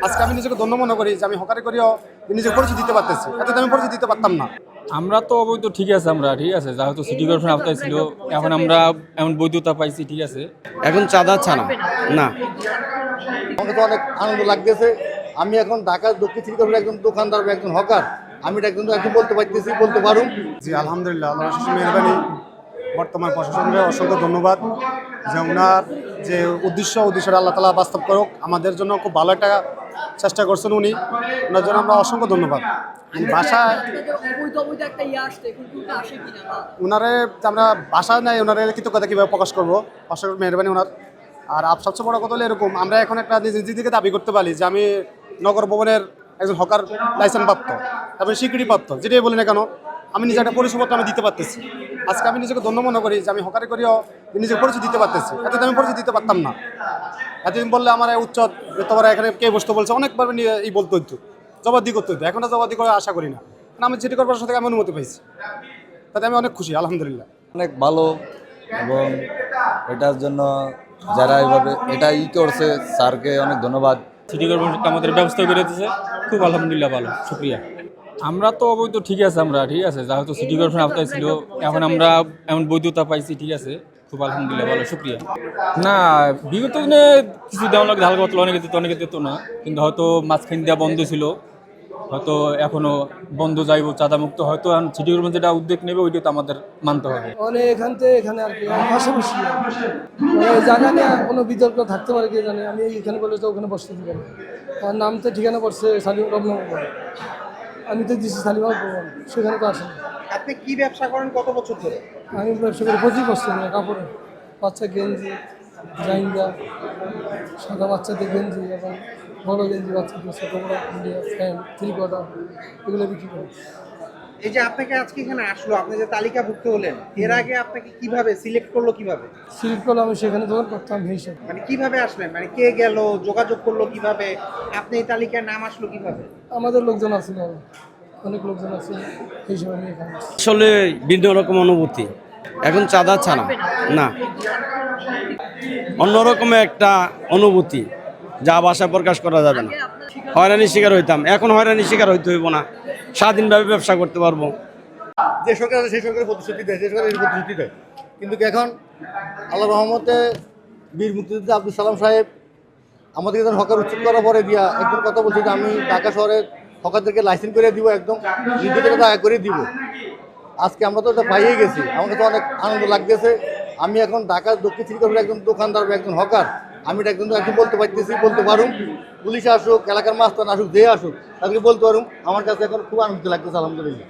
আজকে আমি নিজেকে ধন্য মনে করি যে আমি হকারি করিও নিজেকে পরিচয় দিতে পারতেছি, এতদিন আমি পরিচয় দিতে পারতাম না। আমরা তো অবৈধ ঠিক আছে, আমরা ঠিক আছে, যেহেতু সিটি কর্পোরেশন আওতায় ছিল, এখন আমরা এমন বৈধতা পাইছি, ঠিক আছে। এখন চাঁদা ছাড়া না। আমাকে তো অনেক আনন্দ লাগতেছে। আমি এখন ঢাকার দক্ষিণ সিটি কর্পোরেশনের একজন দোকানদার বা একজন হকার, আমি এটা একজন বলতে পারতেছি, বলতে পারুন। জি আলহামদুলিল্লাহ, আল্লাহর অশেষ মেহরবানি। বর্তমান প্রশাসনকে অসংখ্য ধন্যবাদ যে ওনার যে উদ্দেশ্যটা আল্লাহ তাআলা বাস্তব করুক। আমাদের জন্য খুব ভালো একটা চেষ্টা করছেন উনি, ওনার জন্য আমরা অসংখ্য ধন্যবাদ। বাসায় ওনারে আমরা বাসা নাই, ওনারে কৃতজ্ঞতা কীভাবে প্রকাশ করবো, অসংখ্য মেহরবানি ওনার। আর সবচেয়ে বড় কথা হলো এরকম, আমরা এখন একটা নিজেদেরকে দাবি করতে পারি যে আমি নগর ভবনের একজন হকার লাইসেন্স প্রাপ্ত, তারপরে স্বীকৃতি প্রাপ্ত, যেটাই বলি না কেন, আমি নিজে একটা পরিষেবাটা আমি দিতে পারতেছি। আজকে আমি নিজেকে ধন্য মনে করি যে আমি হকারি করিও নিজেকে পরিচয় দিতে পারতেছি, এতদিন আমি পরিচয় দিতে পারতাম না। এতদিন বললে আমার উচ্চত তোমার এখানে কে বসতে বলছে, অনেকবার নিয়ে এই বলতে হইতো, জবাবদি করতে হইতো। এখন জবাবদি করে আশা করি না, কারণ আমি সিটি কর্পোরেশন থেকে আমি অনুমতি পাইছি, তাতে আমি অনেক খুশি আলহামদুলিল্লাহ। অনেক ভালো, এবং এটার জন্য যারা এইভাবে এটা করছে স্যারকে অনেক ধন্যবাদ। সিটি কর্পোরেশন আমাদের ব্যবস্থা করে দিয়েছে, খুব আলহামদুলিল্লাহ, ভালো, শুক্রিয়া। আমরা তো অবৈধ ঠিক আছে, আমরা ঠিক আছে, যেহেতু সিটি কর্পোরেশন আওতায় ছিল, এখন আমরা এমন বৈধতা পাইছি, ঠিক আছে, খুব আলহামদুলিল্লাহ, ভালো, শুক্রিয়া। না, বিগত দিনে কিছু দেওয়া লাগে, হালকা পাতলা অনেকে দিত না, কিন্তু হয়তো মাঝখান দেওয়া বন্ধ ছিল, হয়তো এখনো বন্ধ যাইব, চাঁদা মুক্ত, হয়তো সিটি কর্পোরেশন যেটা উদ্যোগ নেবে ওইটা তো আমাদের মানতে হবে। মানে এখান থেকে এখানে আর কি পাশাপাশি জায়গা নিয়ে কোনো বিতর্ক থাকতে পারে, কি জানি। আমি এখানে বলে তো ওখানে বসতে দিবেন, আমার নাম তো ঠিকানা পড়ছে সালিম রবনগর, আমি তো দিচ্ছি সালিমা ভবন, সেখানে তো আসেন। আপনি কি ব্যবসা করেন কত বছর ধরে? আমি ব্যবসা করি 25 বছর ধরে, কাপড়ে বাচ্চা গেঞ্জি, জাইঙ্গা, সাদা বাচ্চাদের গেঞ্জি এবং বড় গেঞ্জি, বাচ্চাদের ছোটো বড় ইন্ডিয়া প্যান্ট, 3 কোয়ার্টার, এগুলো বিক্রি করি। এই যে আপনাকে আজকে এখানে আসলো, আপনি যে তালিকাভুক্ত হলেন, এর আগে আপনাকে কিভাবে সিলেক্ট করলো, কিভাবে সিলেক্ট করলে আমি সেখানে দোকান করতাম হিসেবে। মানে কিভাবে আসলেন, মানে কে গেল, যোগাযোগ করলো কিভাবে, আপনি এই তালিকায় নাম আসলো কিভাবে? আমাদের লোকজন আছে, অনেক লোকজন আছে, হিসেবে আমি এখানে আসলে ভিন্ন রকম অনুভূতি। এখন চাঁদা ছাড়া না, অন্যরকম একটা অনুভূতি যা ভাষায় প্রকাশ করা যাবে না। হয়রানির শিকার হইতাম, এখন হয়রানির শিকার হইতে হইব না, স্বাধীনভাবে ব্যবসা করতে পারবো। যে সরকার আছে সেই সরকারের প্রতিশ্রুতি দেয়, যে সরকার প্রতিশ্রুতি দেয়, কিন্তু এখন আল্লাহ রহমতে বীর মুক্তিযোদ্ধা আব্দুল সালাম সাহেব আমাদের যখন হকার উচ্ছেদ করার পরে দিয়া একজন কথা বলছে যে আমি ঢাকা শহরের হকারদেরকে লাইসেন্স করে দিব, একদম নির্দিষ্ট জায়গা করে দিব। আজকে আমরা তো এটা পাইয়ে গেছি, আমাকে তো অনেক আনন্দ লাগতেছে। আমি এখন ঢাকার দক্ষিণ সিটি কর্পোরেশনের একজন দোকানদার বা একজন হকার, আমি এটা একজন বলতে পারতেছি, বলতে পারুন। পুলিশ আসুক, এলাকার মাস্তান আসুক, যে আসুক, তাদেরকে বলতে পারুন। আমার কাছে এখন খুব আনন্দ লাগতেছে আলহামদুলিল্লাহ।